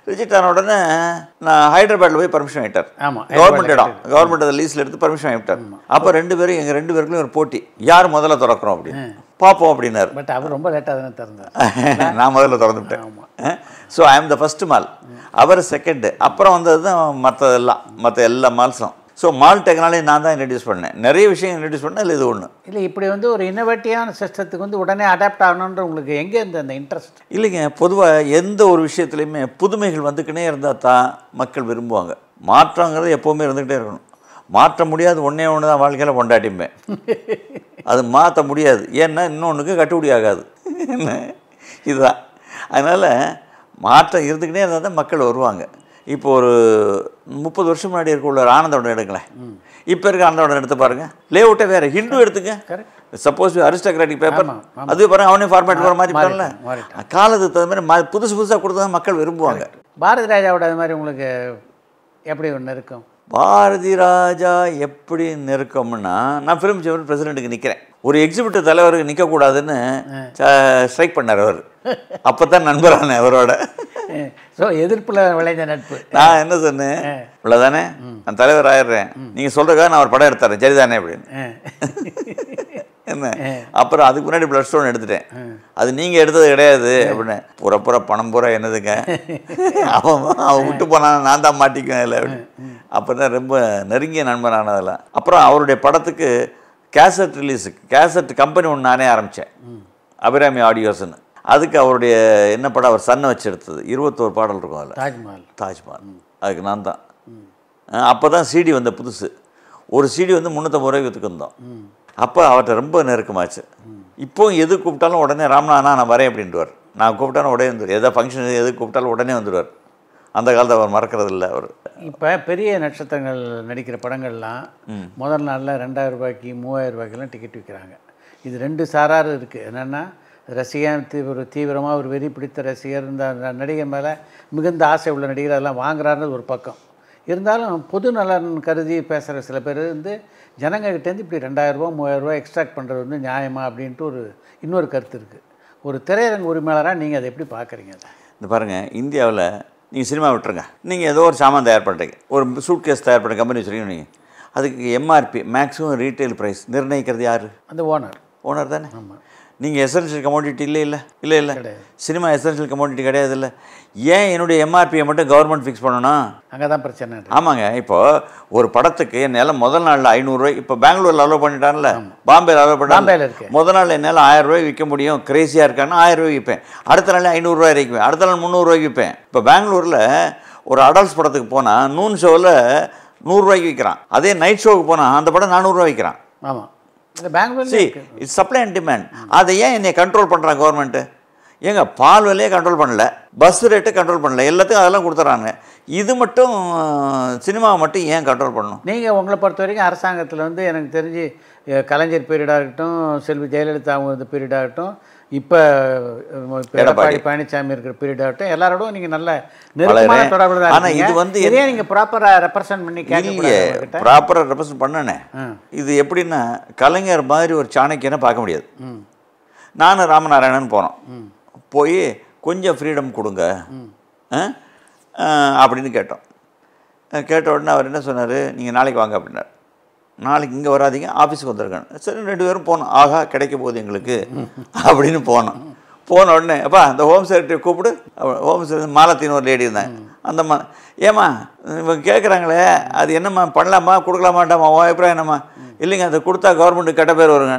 ரிஜெக்ட் ஆன உடனே நான் ஹைதராபாத்தில் போய் பர்மிஷன் ஆகிட்டார். ஆமாம், கவர்மெண்ட் இடம், கவர்மெண்ட் அதை லீஸில் எடுத்து பர்மிஷன் ஆகிட்டார். அப்போ 2 பேரும் எங்கள் 2 பேருக்குள்ளேயும் ஒரு போட்டி, யார் முதல்ல திறக்கிறோம் அப்படின்னு பார்ப்போம் அப்படின்னாரு. பட் அவர் ரொம்ப லேட்டாக தானே திறந்தார். நான் முதல்ல திறந்துவிட்டேன். So I am the first mall, அவர் செகண்டு. அப்புறம் வந்தது தான் மற்ற எல்லா மால்ஸும். ஸோ மால் டெக்னாலஜி நான் தான் இன்ட்ரடியூஸ் பண்ணேன். நிறைய விஷயம் இன்ட்ரடியூஸ் பண்ணேன், இல்லை இது ஒன்று. இல்லை இப்படி வந்து ஒரு இன்னோவேட்டிவான சிஸ்டத்துக்கு வந்து உடனே அடாப்ட் ஆகணுன்ற உங்களுக்கு எங்கே இருந்து அந்த இன்ட்ரெஸ்ட்? இல்லைங்க, பொதுவாக எந்த ஒரு விஷயத்துலையுமே புதுமைகள் வந்துக்கினே இருந்தால் தான் மக்கள் விரும்புவாங்க. மாற்றங்கிறது எப்போவுமே இருந்துக்கிட்டே இருக்கணும். மாற்ற முடியாது ஒன்றே ஒன்று தான் வாழ்க்கையில் கொண்டாட்டிப்பேன். அது மாற்ற முடியாது, ஏன்னா இன்னொன்றுக்கு கட்டுப்படி ஆகாது. என்ன இதுதான். அதனால் மாற்றம் இருந்துக்கிட்டே இருந்தால் தான் மக்கள் வருவாங்க. இப்போ ஒரு 30 வருஷம் முன்னாடி இருக்க உள்ள ஆனந்தோட எடுங்களேன், இப்போ இருக்க ஆனந்தோட எடுத்து பாருங்கள், லே அவுட்டே வேறு. ஹிந்து எடுத்துங்க, சப்போஸ் அரிஸ்டோக்ராட்டிக் பேப்பர் அதுவே பாருங்கள், அவனே ஃபார்மேட் வர மாதிரி பண்ணல. காலத்துக்கு தகுந்த மாதிரி புதுசாக கொடுத்தா மக்கள் விரும்புவாங்க. பாரதி ராஜாவோட அது மாதிரி உங்களுக்கு எப்படி ஒன்று இருக்கும்? பாரதி ராஜா எப்படி நெருக்கம்னா, நான் ஃபிலிம் சேம்பர் பிரசிடெண்ட்டுக்கு நிற்கிறேன். ஒரு எக்ஸிபிட்டர் தலைவருக்கு நிற்கக்கூடாதுன்னு ஸ்ட்ரைக் பண்ணார் அவர். அப்போ தான் நண்பரான அவரோட. ஸோ எதிர்ப்பில் விளைஞ்ச நட்பு. நான் என்ன சொன்னேன், இவ்வளோதானே நான் தலைவர் ஆயிடுறேன், நீங்கள் சொல்கிறக்காக நான் ஒரு படம் எடுத்தாரேன், சரிதானே அப்படின்னு. என்ன அப்புறம் அதுக்கு முன்னாடி பிளட் ஸ்டோன் எடுத்துட்டேன். அது நீங்கள் எடுத்தது கிடையாது அப்படின்னு. பூரா பணம் பூரா என்னதுங்க, அவன் விட்டு போனான், நான் தான் மாட்டிக்குவேன் இல்லை அப்படின்னு. அப்போ தான் ரொம்ப நெருங்கிய நண்பனானதெல்லாம். அப்புறம் அவருடைய படத்துக்கு கேசட் ரிலீஸுக்கு கேசட் கம்பெனி ஒன்று நானே ஆரம்பித்தேன், அபிராமி ஆடியோஸ்ன்னு. அதுக்கு அவருடைய என்ன படம், அவர் சன்னை வச்சு எடுத்தது. 21 பாடல் இருக்கும் அதில். தாஜ்மஹால் அதுக்கு நான் தான். அப்போ தான் சிடி வந்த புதுசு. ஒரு சிடி வந்து 350 ரூபாய்க்கு விற்றுக்கிருந்தோம். அப்போ அவர்கிட்ட ரொம்ப நெருக்கமாச்சு. இப்போவும் எது கூப்பிட்டாலும் உடனே ராம்நாதனா நான் வரேன் அப்படின்ட்டுவார். நான் கூப்பிட்டாலும் உடனே வந்துடுவார். எதாவது ஃபங்க்ஷன் எது கூப்பிட்டாலும் உடனே வந்துடுவார். அந்த காலத்தை அவர் மறக்கிறது இல்லை அவர். இப்போ பெரிய நட்சத்திரங்கள் நடிக்கிற படங்கள்லாம் முதல் நாளில் 2000 ரூபாய்க்கு 3000 ரூபாய்க்கெல்லாம் டிக்கெட் விற்கிறாங்க. இது 2 சாரார் இருக்குது. என்னென்னா ரசிகன், ஒரு தீவிரமாக ஒரு வெறி பிடித்த ரசிகர், இந்த நடிகர் மேலே மிகுந்த ஆசை உள்ள நடிகர் அதெல்லாம் வாங்குறாருன்றது ஒரு பக்கம் இருந்தாலும், பொது நலன் கருதி பேசுகிற சில பேர் வந்து ஜனங்ககிட்டேருந்து இப்படி 2000 ரூபா 3000 ரூபா எக்ஸ்ட்ராக்ட் பண்ணுறது வந்து நியாயமா அப்படின்ட்டு இன்னொரு கருத்து இருக்குது. ஒரு திரையரங்கு உரிமையாளராக நீங்கள் அதை எப்படி பார்க்குறீங்க? இந்த பாருங்கள், இந்தியாவில் நீங்கள் சினிமா விட்டுருங்க, நீங்கள் ஏதோ ஒரு சாமான் தயார் பண்ணுறீங்க, ஒரு சூட் கேஸ் தயார் பண்ணுற கம்பெனி வச்சுருக்கீங்க. நீங்கள் அதுக்கு எம்ஆர்பி மேக்ஸிமம் ரீட்டைல் ப்ரைஸ் நிர்ணயிக்கிறது யார்? அந்த ஓனர் தானே. ஆமாம். நீங்கள் எசென்ஷியல் கமோடிட்டி இல்லை சினிமா எசென்ஷியல் கமோடிட்டி கிடையாது. இல்லை, ஏன் என்னுடைய எம்ஆர்பியை மட்டும் கவர்மெண்ட் ஃபிக்ஸ் பண்ணணும்? அங்கே தான் பிரச்சனை. ஆமாங்க. இப்போது ஒரு படத்துக்கு என்னால் முதல் நாளில் 500 ரூபாய், இப்போ பெங்களூரில் அலோவ் பண்ணிட்டான்ல, பாம்பேயில் அலோவ் பண்ணாங்க. முதல் நாள் என்னால் 1000 ரூபாய் விற்க முடியும், கிரேசியாக இருக்கான்னு 1000 ரூபாய் விற்பேன். அடுத்த நாள் 500 ரூபாய் விற்பேன், அடுத்த நாள் 300 ரூபாய்க்கு விற்பேன். இப்போ பெங்களூரில் ஒரு அடல்ட்ஸ் படத்துக்கு போனால் நூன் ஷோவில் 100 ரூபாய்க்கு விற்கிறான். அதே நைட் ஷோவுக்கு போனால் அந்த படம் 400 ரூபாய் விற்கிறான். ஆமாம், Bangalore it's supply and demand. அதை ஏன் என்னை கண்ட்ரோல் பண்ணுறாங்க கவர்மெண்ட்டு? ஏங்க பால் விலையே கண்ட்ரோல் பண்ணல, பஸ் ரேட்டை கண்ட்ரோல் பண்ணல, எல்லாத்துக்கும் அதெல்லாம் கொடுத்துட்றாங்க. இது மட்டும் சினிமாவை மட்டும் ஏன் கண்ட்ரோல் பண்ணணும்? நீங்கள் உங்களை பொறுத்த வரைக்கும் அரசாங்கத்தில் வந்து எனக்கு தெரிஞ்சு கலைஞர் பீரியடாக இருக்கட்டும், செல்வி ஜெயலலிதா அவங்க பீரியடாக இருக்கட்டும், இப்போ எடப்பாடி பழனிசாமி இருக்கிற பீரியட் ஆகட்டும், எல்லாரோடும் நீங்கள் நல்ல நெருக்கமான தொடர்பு தான். ஆனால் இது வந்து இதே நீங்கள் ப்ராப்பராக ரெப்ரசன்ட் பண்ணி கேட்க ப்ராப்பராக ரெப்ரசன்ட் பண்ணனே. இது எப்படின்னா கலைஞர் மாதிரி ஒரு சாணக்கியனை பார்க்க முடியாது. நானும் ராமநாராயணன் போனோம், போய் கொஞ்சம் ஃப்ரீடம் கொடுங்க அப்படின்னு கேட்டோம். கேட்ட உடனே அவர் என்ன சொன்னார், நீங்கள் நாளைக்கு வாங்க அப்படின்னார். நாளைக்கு இங்கே வராதிங்க, ஆஃபீஸுக்கு வந்துருக்காங்க. சரி 2 பேரும் போனோம். ஆகா கிடைக்க போகுது எங்களுக்கு அப்படின்னு போனோம். போன உடனே அப்பா அந்த ஹோம் செக்ரட்டரி கூப்பிடு. ஹோம் செக்ரட்டரி மாலத்தின்னு ஒரு லேடி இருந்தாங்க. அந்த ஏம்மா இவங்க கேட்குறாங்களே அது என்னம்மா பண்ணலாமா கொடுக்கலாமாட்டாமா, உன் அபிப்பிராயம் என்னம்மா? இல்லைங்க அதை கொடுத்தா கவர்மெண்ட்டுக்கு கெட்ட பேர் வருங்க.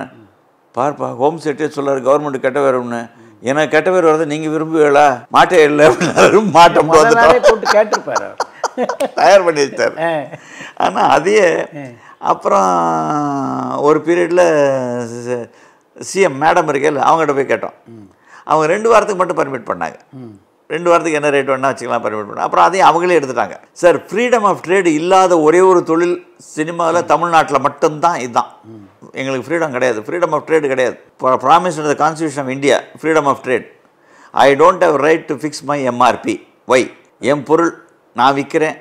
பார்ப்பா ஹோம் செக்ரட்டரி சொல்லார் கவர்மெண்ட்டுக்கு கெட்ட பேர் வரும்னு. எனக்கு கெட்ட பேர் வருது நீங்கள் விரும்புவீங்களா? மாட்டே இல்லை அப்படின்னாரு. மாட்டம் போட்டு கேட்டிருப்பாரு, தயார் பண்ணி வச்சார். ஆனால் அதையே அப்புறம் ஒரு பீரியடில் சிஎம் மேடம் இருக்கல அவங்ககிட்ட போய் கேட்டோம். அவங்க 2 வாரத்துக்கு மட்டும் பர்மிட் பண்ணாங்க. 2 வாரத்துக்கு என்ன ரேட் வேணால் வச்சுக்கலாம் பர்மிட் பண்ணாங்க. அப்புறம் அதையும் அவங்களே எடுத்துட்டாங்க. சார் ஃப்ரீடம் ஆஃப் ட்ரேடு இல்லாத ஒரே ஒரு தொழில் சினிமாவில் தமிழ்நாட்டில் மட்டும்தான் இதுதான். எங்களுக்கு ஃப்ரீடம் கிடையாது, ஃப்ரீடம் ஆஃப் ட்ரேடு கிடையாது. Promise in the constitution of India freedom of trade. I don't have right to fix my MRP. Why என் பொருள் நான் விற்கிறேன்.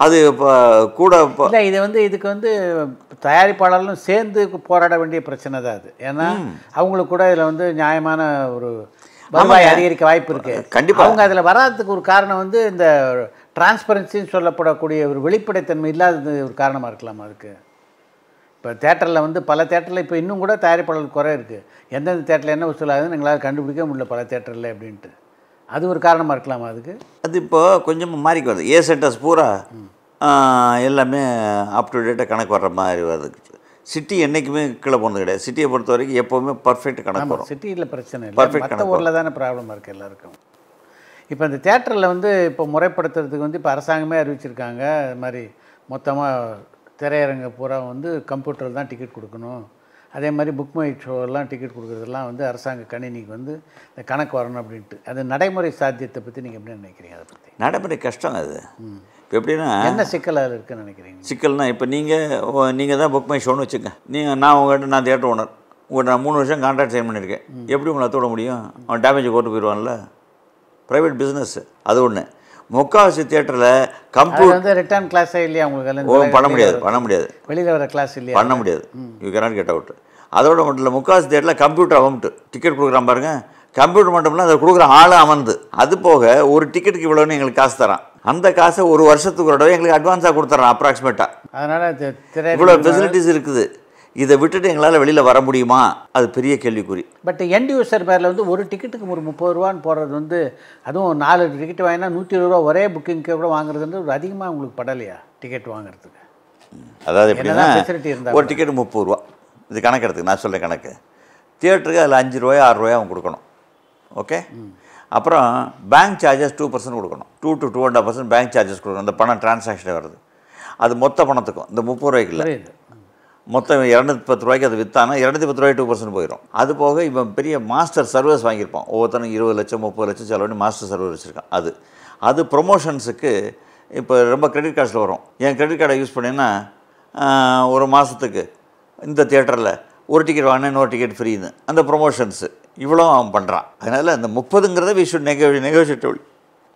அது இப்போ கூட இல்லை இது வந்து இதுக்கு வந்து தயாரிப்பாளர்களும் சேர்ந்து போராட வேண்டிய பிரச்சனை தான் அது. ஏன்னா அவங்களுக்கு கூட இதில் வந்து நியாயமான ஒரு வருவாய் அதிகரிக்க வாய்ப்பு இருக்குது. கண்டிப்பாக அவங்க அதில் வராததுக்கு ஒரு காரணம் வந்து இந்த டிரான்ஸ்பரன்சின்னு சொல்லப்படக்கூடிய ஒரு வெளிப்படைத்தன்மை இல்லாதது ஒரு காரணமாக இருக்கலாம். அதுக்கு இப்போ தேட்டரில் வந்து பல தேட்டரில் இப்போ இன்னும் கூட தயாரிப்பாளர்கள் குறை இருக்குது. எந்தெந்த தேட்டரில் என்ன வசூலாகுதுன்னு எங்களால் கண்டுபிடிக்க முடியல பல தேட்டரில் அப்படின்ட்டு. அது ஒரு காரணமாக இருக்கலாமா அதுக்கு? அது இப்போ கொஞ்சம் மாறிக்கு வருது. ஏ சென்டர்ஸ் பூரா எல்லாமே அப் டு டேட்டாக கணக்கு வர்ற மாதிரி வருது. சிட்டி என்றைக்குமே கீழே போனது கிடையாது. சிட்டியை பொறுத்த வரைக்கும் எப்போவுமே பர்ஃபெக்ட் கணக்கு வரும். சிட்டியில் பிரச்சனை இல்லை, மற்ற ஊரில் தானே ப்ராப்ளமாக இருக்குது எல்லாருக்கும். இப்போ இந்த தேட்டரில் வந்து இப்போ முறைப்படுத்துறதுக்கு வந்து இப்போ அரசாங்கமே அறிவிச்சிருக்காங்க. அது மாதிரி மொத்தமாக திரையரங்க பூரா வந்து கம்ப்யூட்டரில் தான் டிக்கெட் கொடுக்கணும். அதே மாதிரி புக் மை ஷோலாம் டிக்கெட் கொடுக்குறதெல்லாம் வந்து அரசாங்க கணினிக்கு வந்து இந்த கணக்கு வரணும் அப்படின்ட்டு. அது நடைமுறை சாத்தியத்தை பற்றி நீங்கள் எப்படி நினைக்கிறீங்க? அதை பற்றி நடைமுறை கஷ்டம் அது. இப்போ எப்படின்னா என்ன சிக்கல் அதில் இருக்குன்னு நினைக்கிறீங்க? சிக்கல்னால் இப்போ நீங்கள் தான் புக் மை ஷோன்னு வச்சுங்க. நான் உங்கள்கிட்ட நான் தியேட்டர் ஓனர், உங்கள்கிட்ட நான் 3 வருஷம் கான்ட்ராக்ட் சைன் பண்ணியிருக்கேன். எப்படி உங்களை தோட முடியும்? அவன் டேமேஜ் போட்டு போயிடுவான்ல. ப்ரைவேட் பிஸ்னஸ் அது ஒன்று. முக்கால்வாசி தியேட்டரில் கம்ப்யூட்டர் வந்து ரிட்டர்ன் கிளாஸே இல்லையா உங்களுக்கு? பண்ண முடியாது. வெளியில் வர கிளாஸ் இல்லையா? பண்ண முடியாது. You cannot get out. அதோட மட்டும் இல்லை, முக்கால்வாசி தேட்டரில் கம்ப்யூட்டர் அமௌண்ட்டு டிக்கெட் கொடுக்குறான் பாருங்கள். கம்ப்யூட்டர் மட்டும் இல்லை, அதை கொடுக்குற ஆள் அமர்ந்து. அது போக ஒரு டிக்கெட்டுக்கு இவ்வளோன்னு எங்களுக்கு காசு தரான். அந்த காசை ஒரு வருஷத்துக்கு ஒரு தடவை எங்களுக்கு அட்வான்ஸாக கொடுத்துட்றான் அப்ராக்சிமேட்டாக. அதனால் இவ்வளோ ஃபெசிலிட்டிஸ் இருக்குது. இதை விட்டுட்டு எங்களால் வெளியில் வர முடியுமா? அது பெரிய கேள்விக்குறி. பட் எண்ட் யூசர் பேரில் வந்து ஒரு டிக்கெட்டுக்கு ஒரு 30 ரூபான்னு போடுறது வந்து, அதுவும் 4 டிக்கெட் வாங்கினா 120 ரூபா ஒரே புக்கிங்க்கு கூட வாங்குறது ஒரு அதிகமாக உங்களுக்கு படலையா டிக்கெட் வாங்குறதுக்கு? அதாவது எப்படின்னா ஃபெசிலிட்டி இருந்தால் ஒரு டிக்கெட் 30 ரூபா. இது கணக்கு எடுத்துக்கு நான் சொல்கிறேன் கணக்கு. தியேட்டருக்கு அதில் 5 ரூபாயோ 6 ரூபாயோ அவன் கொடுக்கணும். ஓகே. அப்புறம் பேங்க் சார்ஜஸ் 2% கொடுக்கணும். 2 to 2.5% பேங்க் சார்ஜஸ் கொடுக்கணும். அந்த பணம் டிரான்சாக்ஷன் வருது. அது மொத்த பணத்துக்கும் இந்த 30 ரூபாய்க்கு இல்லை, மொத்தம் 210 ரூபாய்க்கு அது விற்றானா 210 ரூபாய்க்கு 2% போயிடும். அது போக இவன் பெரிய மாஸ்டர் சர்வீஸ் வாங்கியிருப்பான். ஒவ்வொருத்தனும் 20 லட்சம் 30 லட்சம் செலவு பண்ணி மாஸ்டர் சர்வீஸ் வச்சுருக்கான். அது ப்ரொமோஷன்ஸுக்கு இப்போ ரொம்ப கிரெடிட் கார்ட்ஸில் வரும். என் கிரெடிட் கார்டை யூஸ் பண்ணிங்கன்னா ஒரு மாதத்துக்கு இந்த தியேட்டரில் ஒரு டிக்கெட் வாங்கினா இன்னொரு டிக்கெட் ஃப்ரீன்னு அந்த ப்ரொமோஷன்ஸு இவ்வளோ அவன் பண்ணுறான். அதனால் அந்த 30ங்கிறத வி ஷுட்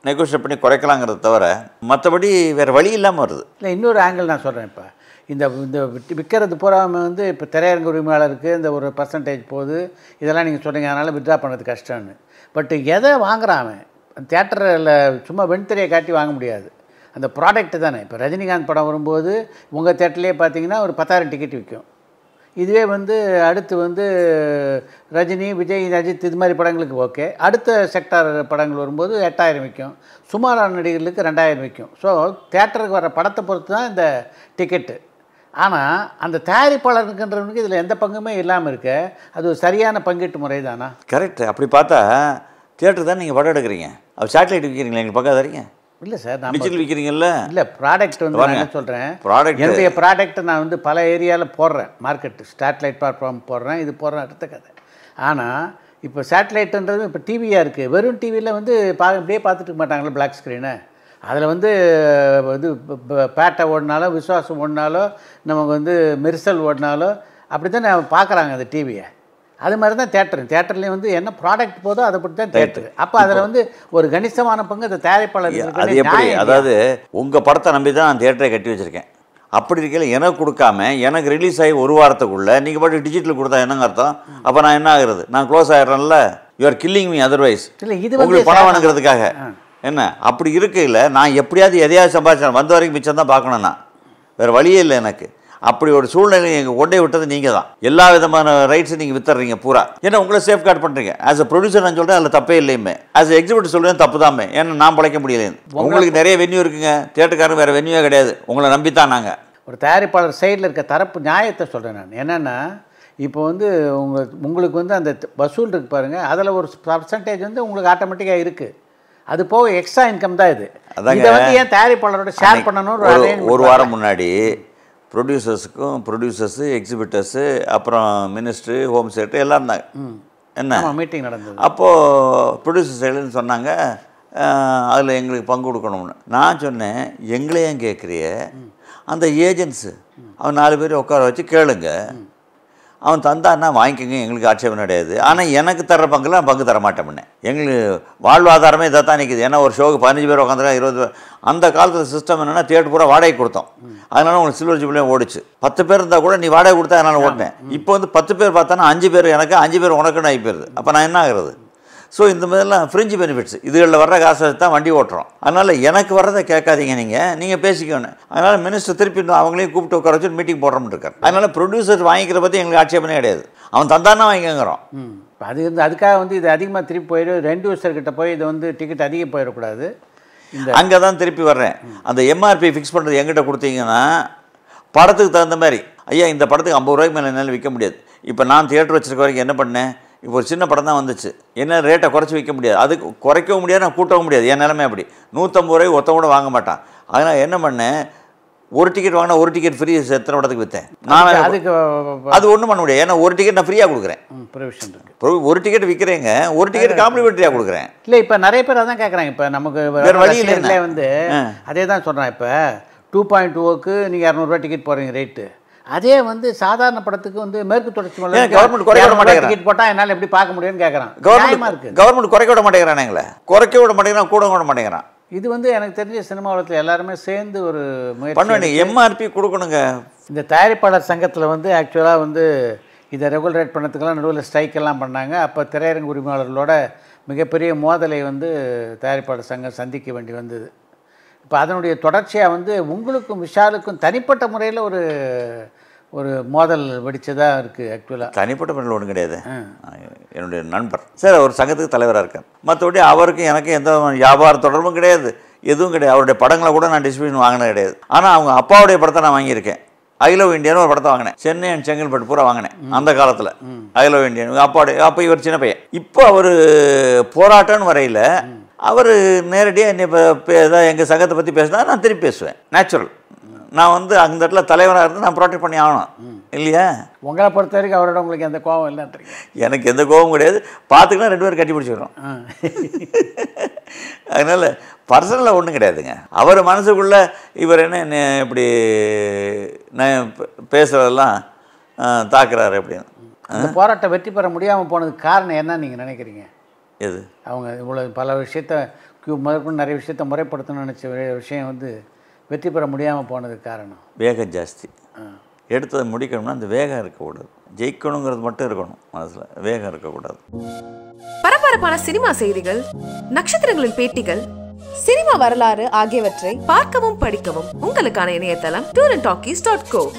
நெகோஷியேட் பண்ணி குறைக்கலாங்கிறத தவிர மற்றபடி வேறு வழி இல்லாமல் வருது. இல்லை, இன்னொரு ஆங்கிள் நான் சொல்கிறேன். இப்போ இந்த விற்கிறது பூராமல் வந்து இப்போ திரையரங்க உரிமையாளருக்கு இந்த ஒரு பர்சன்டேஜ் போகுது, இதெல்லாம் நீங்கள் சொன்னீங்க, அதனால் வித்ட்ரா பண்ணுறது கஷ்டம்னு. பட் எதை வாங்குறான் தியேட்டரில் சும்மா வெண்திரையை காட்டி வாங்க முடியாது. அந்த ப்ராடக்ட்டு தானே. இப்போ ரஜினிகாந்த் படம் வரும்போது உங்கள் தேட்டர்லேயே பார்த்தீங்கன்னா ஒரு 10,000 டிக்கெட் விற்கும். இதுவே வந்து அடுத்து வந்து ரஜினி, விஜய், அஜித் இது மாதிரி படங்களுக்கு ஓகே. அடுத்த செக்டார் படங்கள் வரும்போது 8,000 விற்கும். சுமாரான நடிகர்களுக்கு 2,000 விற்கும். ஸோ தேட்டருக்கு வர படத்தை பொறுத்து தான் இந்த டிக்கெட்டு. ஆனால் அந்த தயாரிப்பாளருக்குன்றவனுக்கு இதில் எந்த பங்குமே இல்லாமல் இருக்க, அது ஒரு சரியான பங்கீட்டு முறை தானா? கரெக்ட். அப்படி பார்த்தா தியேட்டர் தான் நீங்கள் படம் எடுக்கிறீங்க. அது சேட்டலைட் விற்கிறீங்களா? எங்களுக்கு பக்கம் தரீங்க இல்லை சார், நான் டிஜிட்டல் விற்கிறீங்கல்ல. இல்லை, ப்ராடக்ட் வந்து நான் என்ன சொல்கிறேன், என்னுடைய ப்ராடக்ட்டை நான் வந்து பல ஏரியாவில் போடுறேன். மார்க்கெட்டு சேட்டலைட் பிளாட்ஃபார்ம் போடுறேன், இது போடுறேன், அடுத்த கதை. ஆனால் இப்போ சேட்டலைட்டுன்றது இப்போ டிவியாக இருக்குது. வெறும் டிவியில் வந்து அப்படியே பார்த்துட்டு இருக்க மாட்டாங்களே பிளாக் ஸ்க்ரீனை. அதில் வந்து இது பேட்டை ஓடினாலோ விஸ்வாசம் ஓடினாலோ நமக்கு வந்து மெரிசல் ஓடினாலோ அப்படி தான் பார்க்குறாங்க அந்த டிவியை. அது மாதிரி தான் தேட்டர்லேயும் வந்து என்ன ப்ராடக்ட் போதோ அதை பற்றி தான் தேட்டரு. அப்போ அதில் வந்து ஒரு கணிசமான பங்கு அந்த தயாரிப்பாளர். அது எப்படி, அதாவது உங்கள் படத்தை நம்பி தான் நான் தேட்டரை கட்டி வச்சுருக்கேன். அப்படி இருக்கையில் எனக்கு கொடுக்காம எனக்கு ரிலீஸ் ஆகி ஒரு வாரத்துக்குள்ளே நீங்கள் பாட்டு டிஜிட்டல் கொடுத்தா என்னங்க அர்த்தம்? அப்போ நான் என்ன ஆகுறது? நான் க்ளோஸ் ஆகிடுறேன்ல. You are killing me otherwise. இல்லை, இது உங்களுக்கு பணம் வேணுங்கிறதுக்காக என்ன? அப்படி இருக்கையில் நான் எப்படியாவது எதையாவது சம்பாதிச்சேன், வந்த வரைக்கும் மிச்சம் தான் பார்க்கணும். நான் வேறு வழியே இல்லை எனக்கு. அப்படி ஒரு சூழ்நிலை எங்கள் கொண்டே விட்டது நீங்கள் தான். எல்லா விதமான ரைட்ஸும் நீங்கள் வித்துறீங்க பூரா. ஏன்னா உங்களை சேஃப் கார்டு பண்ணுறீங்க. ஆஸ் அ ப்ரொடியூசர் நான் சொல்கிறேன், அதில் தப்பே இல்லையுமே. ஆஸ் அ எக்ஸிபியூட்டிவ் சொல்கிறேன், தப்பு தாமே. ஏன்னா நான் பிழைக்க முடியலேன்னு. உங்களுக்கு நிறைய வென்யூ இருக்குங்க, தேட்டருக்காரங்க வேறு வென்யூவே கிடையாது. உங்களை நம்பித்தான் நாங்கள். ஒரு தயாரிப்பாளர் சைடில் இருக்க தரப்பு நியாயத்தை சொல்கிறேன் நான். என்னென்னா இப்போ வந்து உங்களுக்கு வந்து அந்த வசூல் இருக்குது பாருங்கள், அதில் ஒரு பர்சன்டேஜ் வந்து உங்களுக்கு ஆட்டோமேட்டிக்காக இருக்குது. அது போக எக்ஸ்ட்ரா இன்கம் தான் இது. இதை வந்து ஏன் தயாரிப்பாளரோட ஷேர் பண்ணணும்? ஒரு வாரம் முன்னாடி ப்ரொடியூசர்ஸு எக்ஸிபிட்டர்ஸு அப்புறம் மினிஸ்ட்ரு ஹோம் செக்ரட்டரி எல்லாம் இருந்தாங்க. என்ன மீட்டிங் நடந்தது. அப்போது ப்ரொடியூசர் சைடுன்னு சொன்னாங்க, அதில் எங்களுக்கு பங்கு கொடுக்கணும்னு. நான் சொன்னேன், எங்களையும் கேட்குறிய அந்த ஏஜென்ட்ஸு அவன் 4 பேர் உட்கார வச்சு கேளுங்க, அவன் தந்தான்னா வாங்கிக்கோங்க, எங்களுக்கு ஆட்சேபம் கிடையாது. ஆனால் எனக்கு தர்ற பங்கில் நான் பங்கு தர மாட்டேன். எங்களுக்கு வாழ்வாதாரமே இதை தான் நிற்குது. ஏன்னா ஒரு ஷோக்கு 15 பேர் உட்காந்துருக்கா, 20 பேர். அந்த காலத்தில் சிஸ்டம் என்னென்னா தேட்டர் பூரா வாடகை கொடுத்தோம். அதனால உங்களுக்கு சில்வர் ஜூப்ளியும் ஓடிச்சு. 10 பேர் இருந்தால் கூட நீ வாடகை கொடுத்தா அதனால் ஓட்டினேன். இப்போ வந்து 10 பேர் பார்த்தானா 5 பேர் எனக்கு, 5 பேர் உனக்குன்னு ஆகி போயிருது. அப்போ நான் என்ன ஆகுறது? ஸோ இந்த மாதிரிலாம் ஃப்ரிஞ்சு பெனிஃபிட்ஸ், இதுகளில் வர்ற காசை தான் வண்டி ஓட்டுறோம். அதனால் எனக்கு வர்றதை கேட்காதீங்க, நீங்கள் பேசிக்கணும். அதனால் மினிஸ்டர் திருப்பி அவங்களையும் கூப்பிட்டு உட்கார வச்சு மீட்டிங் போடுறோம்னு இருக்கார். அதனால் ப்ரொடியூசர் வாங்கிக்கிற பற்றி எங்களுக்கு ஆட்சேபனே கிடையாது. அவன் தந்தானா வாங்கிக்கிறோம். அது வந்து அதுக்காக வந்து இது அதிகமாக திருப்பி போயிடும். 2 வருஷர்கிட்ட போய் இது வந்து டிக்கெட் அதிகம் போயிடக்கூடாது. அங்கே தான் திருப்பி வர்றேன். அந்த எம்ஆர்பி ஃபிக்ஸ் பண்ணுறது எங்கிட்ட கொடுத்தீங்கன்னா படத்துக்கு தகுந்த மாதிரி, ஐயா இந்த படத்துக்கு 50 ரூபாய்க்கு மேலே என்னால் விற்க முடியாது. இப்போ நான் தியேட்டர் வச்சுருக்க வரைக்கும் என்ன பண்ணேன், இப்போ ஒரு சின்ன படம் தான் வந்துச்சு, என்ன ரேட்டை குறைச்சி விற்க முடியாது, அதுக்கு குறைக்கவும் முடியாது, நான் கூட்டவும் முடியாது. என் நிலைமை அப்படி. 150 ரூபாய்க்கு ஒருத்தன் கூட வாங்க மாட்டான். அதனால் என்ன பண்ணேன், ஒரு டிக்கெட் வாங்கினா ஒரு டிக்கெட் ஃப்ரீ. எத்தனை படத்துக்கு விற்றேன் நான்? அதுக்கு அது ஒன்றும் பண்ண முடியாது. ஏன்னா ஒரு டிக்கெட் நான் ஃப்ரீயாக கொடுக்குறேன். ப்ரொவிஷன் இருக்குது. ஒரு டிக்கெட் விற்கிறேங்க, ஒரு டிக்கெட் காம்ப்ளிமெண்ட்ரியாக கொடுக்குறேன். இல்லை, இப்போ நிறைய பேர் அதான் கேட்குறாங்க. இப்போ நமக்கு வேறு வழியில் வந்து அதே தான் சொல்கிறேன். இப்போ 2.2க்கு நீங்கள் 200 ரூபா டிக்கெட் போடுறீங்க ரேட்டு. அதே வந்து சாதாரண படத்துக்கு வந்து மேற்கு தொடர்ச்சி மலை கவர்மெண்ட் குறைக்க விட மாட்டேங்கிறாங்க. டிக்கெட் போட்டால் என்னால் எப்படி பார்க்க முடியும்னு கேட்குறான். கவர்மெண்ட் குறைக்க விட மாட்டேங்கிறான், எங்களை குறைக்க விட மாட்டேங்கிறான், கூட விட மாட்டேங்கிறான். இது வந்து எனக்கு தெரிஞ்ச சினிமா உலகத்தில் எல்லாருமே சேர்ந்து ஒரு முயற்சி பண்ணுவேன். எம்ஆர்பி கொடுக்கணுங்க. இந்த தயாரிப்பாளர் சங்கத்தில் வந்து ஆக்சுவலாக வந்து இதை ரெகுலேட் பண்ணதுக்கெல்லாம் நடுவில் ஸ்ட்ரைக் எல்லாம் பண்ணாங்க. அப்போ திரையரங்கு உரிமையாளர்களோட மிகப்பெரிய மோதலை வந்து தயாரிப்பாளர் சங்கம் சந்திக்க வேண்டி வந்தது. இப்போ அதனுடைய தொடர்ச்சியாக வந்து உங்களுக்கும் விஷாலுக்கும் தனிப்பட்ட முறையில் ஒரு மோதல் வெடிச்சதாக இருக்குது. ஆக்சுவலாக தனிப்பட்ட முறையில் ஒன்றும் கிடையாது. என்னுடைய நண்பர் சார் ஒரு சங்கத்துக்கு தலைவராக இருக்கார். மற்றபடி அவருக்கும் எனக்கும் எந்த வியாபார தொடர்பும் கிடையாது, எதுவும் கிடையாது. அவருடைய படங்களை கூட நான் டிஸ்ட்ரிபியூஷன் வாங்கினது கிடையாது. ஆனால் அவங்க அப்பாவுடைய படத்தை நான் வாங்கியிருக்கேன். ஐ லவ் இண்டியான்னு ஒரு படத்தை வாங்கினேன். சென்னை அண்ட் செங்கல்பட்டு பூரா வாங்கினேன் அந்த காலத்தில். ஐ லவ் இண்டியன் அப்பாவுடைய. அப்போ இவர் சின்ன பையன். இப்போ அவர் போராட்டம்னு வரையில் அவர் நேரடியாக என்னை இப்போ ஏதாவது எங்கள் சங்கத்தை பற்றி பேசினா நான் திருப்பி பேசுவேன். நேச்சுரல். நான் வந்து அந்த இடத்துல தலைவராக இருந்து நான் ப்ரொடெக்ட் பண்ணி ஆகணும் இல்லையா? உங்களை பொறுத்த வரைக்கும் அவரோட உங்களுக்கு எந்த கோபம் இல்லைன்றீங்க? எனக்கு எந்த கோபம் கிடையாது. பார்த்துக்கலாம் 2 பேரும் கட்டி பிடிச்சிக்கிறோம். அதனால் பர்சனலாக ஒன்றும் கிடையாதுங்க. அவர் மனசுக்குள்ளே இவர் என்ன இப்படி நான் பேசுகிறதெல்லாம் தாக்குறாரு அப்படின்னு. அந்த போராட்டம் வெற்றி பெற முடியாமல் போனதுக்கு காரணம் என்ன நீங்கள் நினைக்கிறீங்க? எது? அவங்க இவ்வளோ பல விஷயத்த முதற்கொண்டு நிறைய விஷயத்த முறைப்படுத்தணும்னு நினச்ச விஷயம் வந்து வெற்றி பெற முடியாமல் போனதுக்கு காரணம் வேகம் ஜாஸ்தி. எடுத்ததை முடிக்கணும்னா அந்த வேகம் இருக்கக்கூடாது. ஜெயிக்கணுங்கிறது மட்டும் இருக்கணும் மனசில், வேகம் இருக்கக்கூடாது. பரபரப்பான சினிமா செய்திகள், நட்சத்திரங்களின் பேட்டிகள், சினிமா வரலாறு ஆகியவற்றை பார்க்கவும் படிக்கவும் உங்களுக்கான இணையதளம் tourantalkies.co.